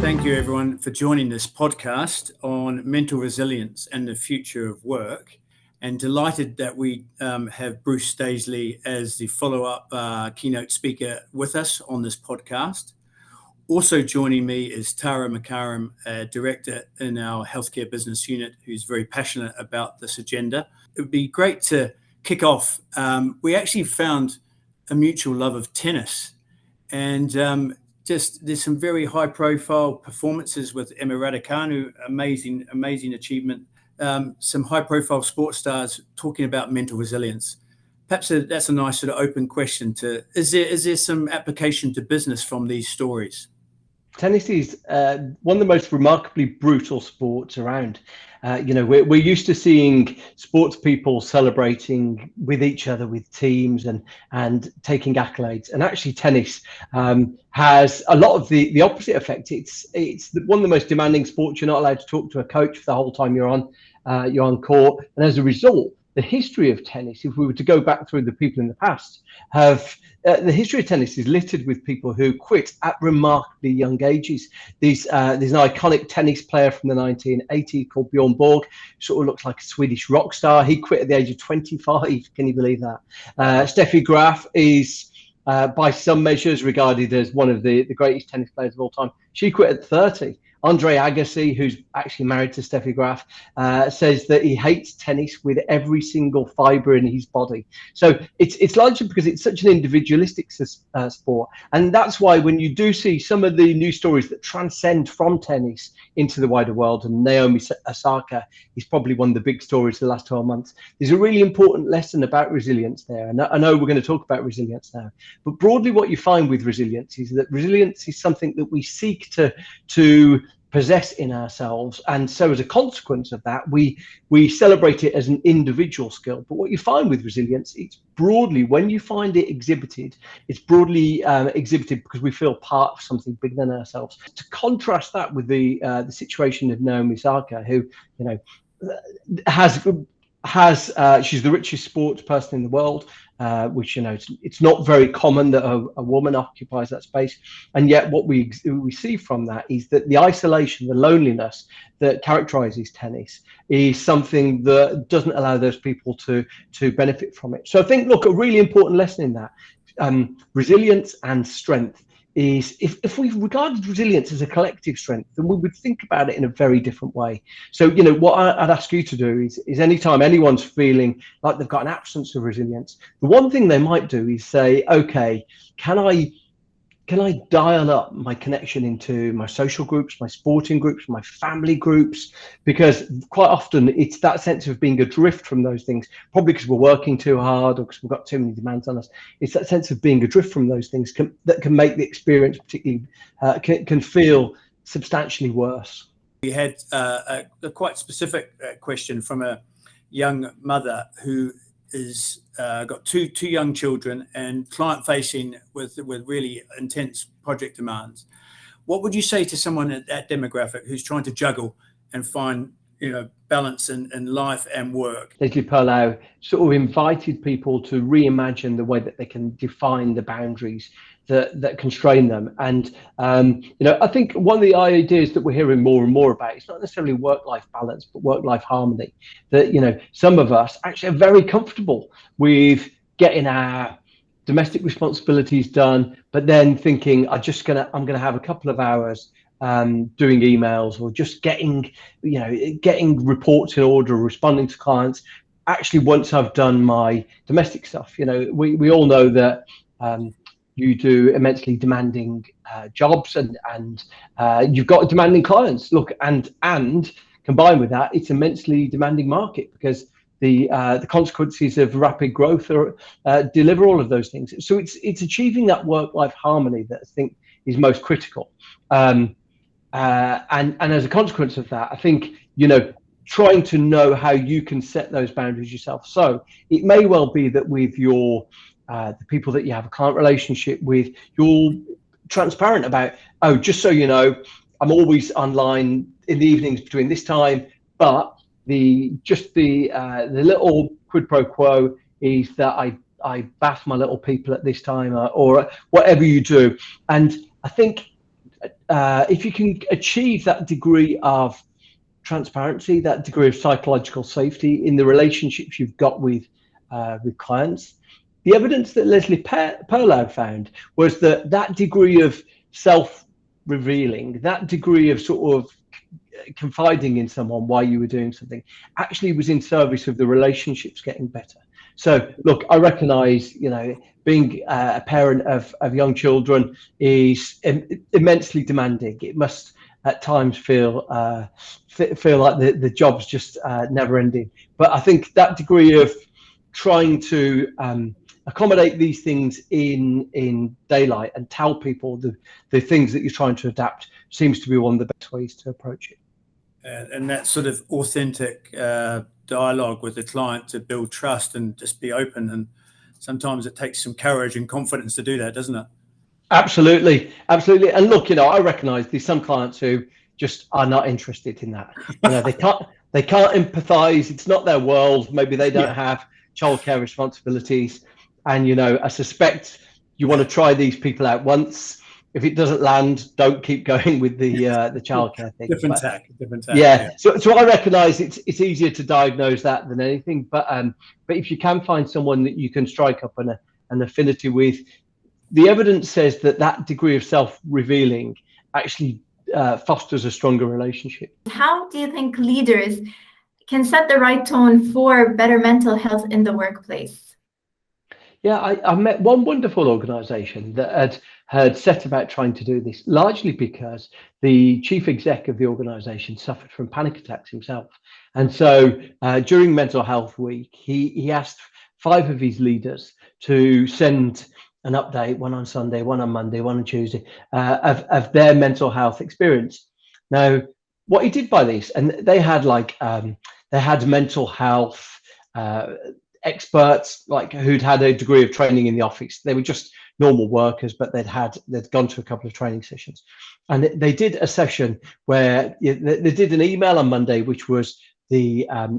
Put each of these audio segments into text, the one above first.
Thank you, everyone, for joining this podcast on mental resilience and the future of work. And delighted that we have Bruce Staisley as the follow-up keynote speaker with us on this podcast. Also joining me is Tara Makaram, director in our healthcare business unit, who's very passionate about this agenda. It would be great to kick off. We actually found a mutual love of tennis, and there's some very high-profile performances with Emma Raducanu, amazing achievement. Some high-profile sports stars talking about mental resilience. Perhaps that's a nice sort of open question to, is there some application to business from these stories? Tennis is one of the most remarkably brutal sports around. We're used to seeing sports people celebrating with each other, with teams, and taking accolades. And actually, tennis has a lot of the opposite effect. It's one of the most demanding sports. You're not allowed to talk to a coach for the whole time you're on court. And as a result, the history of tennis, if we were to go back through the people in the past, the history of tennis is littered with people who quit at remarkably young ages. There's an iconic tennis player from the 1980s called Bjorn Borg, sort of looks like a Swedish rock star. He quit at the age of 25. Can you believe that? Steffi Graf is, by some measures, regarded as one of the greatest tennis players of all time. She quit at 30. Andre Agassi, who's actually married to Steffi Graf, says that he hates tennis with every single fibre in his body. So it's largely because it's such an individualistic sport. And that's why when you do see some of the news stories that transcend from tennis into the wider world, and Naomi Osaka is probably one of the big stories of the last 12 months, there's a really important lesson about resilience there. And I know we're going to talk about resilience now. But broadly, what you find with resilience is that resilience is something that we seek to possess in ourselves, and so as a consequence of that, we celebrate it as an individual skill. But what you find with resilience, it's broadly, when you find it exhibited, it's broadly exhibited because we feel part of something bigger than ourselves. To contrast that with the situation of Naomi Osaka, who she's the richest sports person in the world, which it's not very common that a woman occupies that space, and yet what we see from that is that the isolation, the loneliness that characterizes tennis is something that doesn't allow those people to benefit from it. So I think, look, a really important lesson in that, resilience and strength, is if we regarded resilience as a collective strength, then we would think about it in a very different way. So, what I'd ask you to do is anytime anyone's feeling like they've got an absence of resilience, the one thing they might do is say, okay, can I dial up my connection into my social groups, my sporting groups, my family groups? Because quite often it's that sense of being adrift from those things, probably because we're working too hard or because we've got too many demands on us. It's that sense of being adrift from those things that can make the experience particularly, can feel substantially worse. We had a quite specific question from a young mother who is got two young children and client facing with really intense project demands. What would you say to someone at that demographic who's trying to juggle and find balance in life and work? Leslie Perlow sort of invited people to reimagine the way that they can define the boundaries that constrain them. And I think one of the ideas that we're hearing more and more about, it's not necessarily work-life balance, but work-life harmony. That some of us actually are very comfortable with getting our domestic responsibilities done, but then thinking, I'm gonna have a couple of hours doing emails, or just getting reports in order, responding to clients. Actually, once I've done my domestic stuff, we all know that you do immensely demanding jobs, and you've got demanding clients. Look, and combined with that, it's immensely demanding market, because the consequences of rapid growth deliver all of those things. So it's achieving that work-life harmony that I think is most critical. And as a consequence of that, I think, trying to know how you can set those boundaries yourself. So it may well be that with your the people that you have a client relationship with, you're transparent about, just so you know, I'm always online in the evenings between this time, but the little quid pro quo is that I bath my little people at this time, or whatever you do. And I think if you can achieve that degree of transparency, that degree of psychological safety in the relationships you've got with clients, the evidence that Leslie Perlow found was that that degree of self-revealing, that degree of sort of confiding in someone why you were doing something, actually was in service of the relationships getting better. So look, I recognize, being a parent of young children is immensely demanding. It must at times feel like the job's just never ending. But I think that degree of trying to accommodate these things in daylight and tell people the things that you're trying to adapt seems to be one of the best ways to approach it. And that sort of authentic dialogue with the client to build trust and just be open. And sometimes it takes some courage and confidence to do that, doesn't it? Absolutely. And look, I recognize there's some clients who just are not interested in that. They can't empathize. It's not their world. Maybe they don't have childcare responsibilities. And, I suspect you want to try these people out once. If it doesn't land, don't keep going with the childcare thing. Different tack. Yeah. So I recognise it's easier to diagnose that than anything. But if you can find someone that you can strike up an affinity with, the evidence says that degree of self-revealing actually fosters a stronger relationship. How do you think leaders can set the right tone for better mental health in the workplace? Yeah, I met one wonderful organisation that had set about trying to do this, largely because the chief exec of the organisation suffered from panic attacks himself. And so during Mental Health Week, he asked 5 of his leaders to send an update, one on Sunday, one on Monday, one on Tuesday, of their mental health experience. Now, what he did by this, and they had they had mental health experts who'd had a degree of training in the office. They were just normal workers, but they'd gone to a couple of training sessions, and they did a session where they did an email on Monday, which was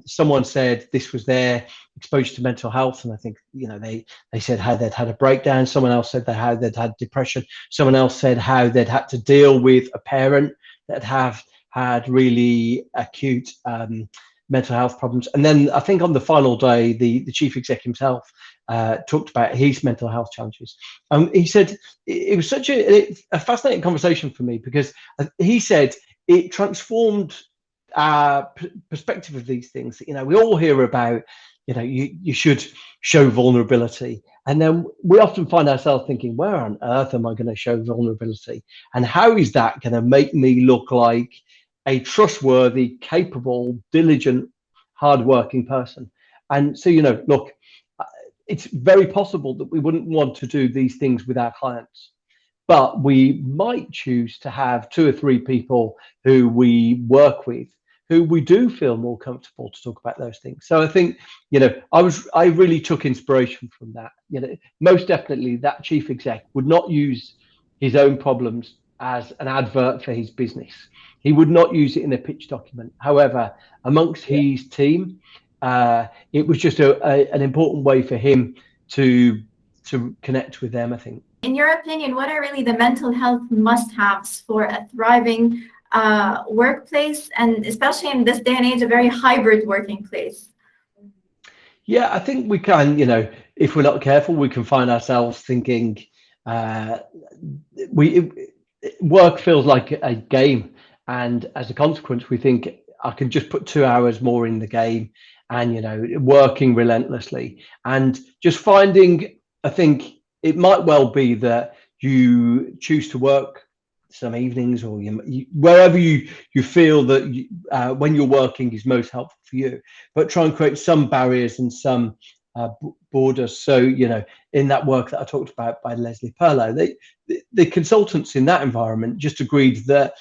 someone said this was their exposure to mental health, and I think they said how they'd had a breakdown. Someone else said how they'd had depression. Someone else said how they'd had to deal with a parent that had really acute mental health problems. And then I think on the final day, the chief exec himself talked about his mental health challenges. He said it was such a fascinating conversation for me, because he said it transformed our perspective of these things. We all hear about, you should show vulnerability. And then we often find ourselves thinking, where on earth am I going to show vulnerability? And how is that going to make me look like a trustworthy, capable, diligent, hardworking person? And so, look, it's very possible that we wouldn't want to do these things with our clients, but we might choose to have 2 or 3 people who we work with who we do feel more comfortable to talk about those things. So I think, I really took inspiration from that. Most definitely that chief exec would not use his own problems as an advert for his business. He would not use it in a pitch document. However, amongst his team, it was just an important way for him to connect with them, I think. In your opinion, what are really the mental health must-haves for a thriving workplace, and especially in this day and age, a very hybrid working place? Yeah, I think we can, if we're not careful, we can find ourselves thinking work feels like a game. And as a consequence, we think I can just put 2 hours more in the game and, working relentlessly and just finding, I think it might well be that you choose to work some evenings or wherever you feel that when you're working is most helpful for you, but try and create some barriers and some borders. So, in that work that I talked about by Leslie Perlow, the consultants in that environment just agreed that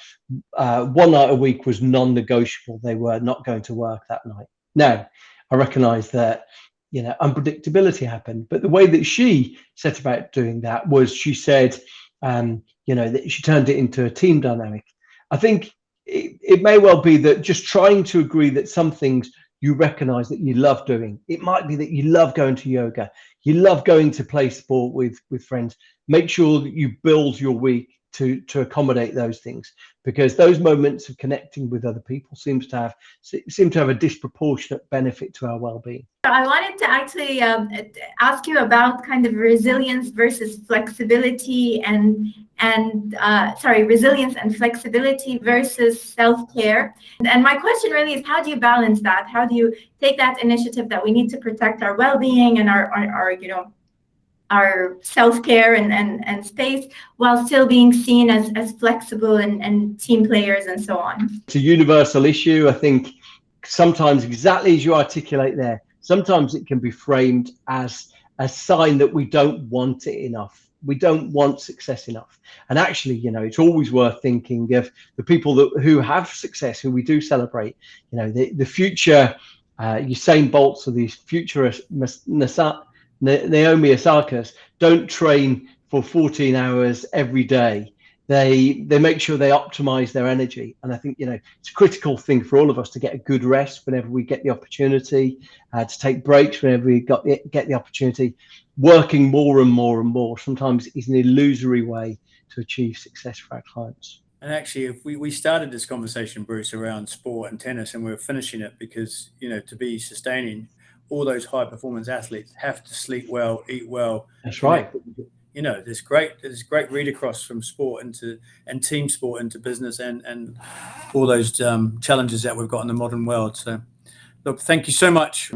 1 night a week was non-negotiable. They were not going to work that night. Now, I recognize that, unpredictability happened, but the way that she set about doing that was she said, that she turned it into a team dynamic. I think it may well be that just trying to agree that some things you recognize that you love doing. It might be that you love going to yoga, you love going to play sport with friends. Make sure that you build your week to accommodate those things, because those moments of connecting with other people seem to have a disproportionate benefit to our well-being. I wanted to actually ask you about kind of resilience versus flexibility resilience and flexibility versus self-care. And my question really is, how do you balance that? How do you take that initiative that we need to protect our well-being and our self-care and space, while still being seen as flexible and team players and so on? It's a universal issue. I think sometimes, exactly as you articulate there, sometimes it can be framed as a sign that we don't want it enough. We don't want success enough. And actually, it's always worth thinking of the people who have success, who we do celebrate. The future Usain Bolts or these future Naomi Osaka's don't train for 14 hours every day. They make sure they optimize their energy. And I think, it's a critical thing for all of us to get a good rest whenever we get the opportunity, to take breaks whenever we get the opportunity. Working more and more and more sometimes is an illusory way to achieve success for our clients. And actually, if we started this conversation, Bruce, around sport and tennis, and we're finishing it because, to be sustaining, all those high performance athletes have to sleep well, eat well. That's right. There's great read across from sport and team sport into business and all those challenges that we've got in the modern world. So, look, thank you so much.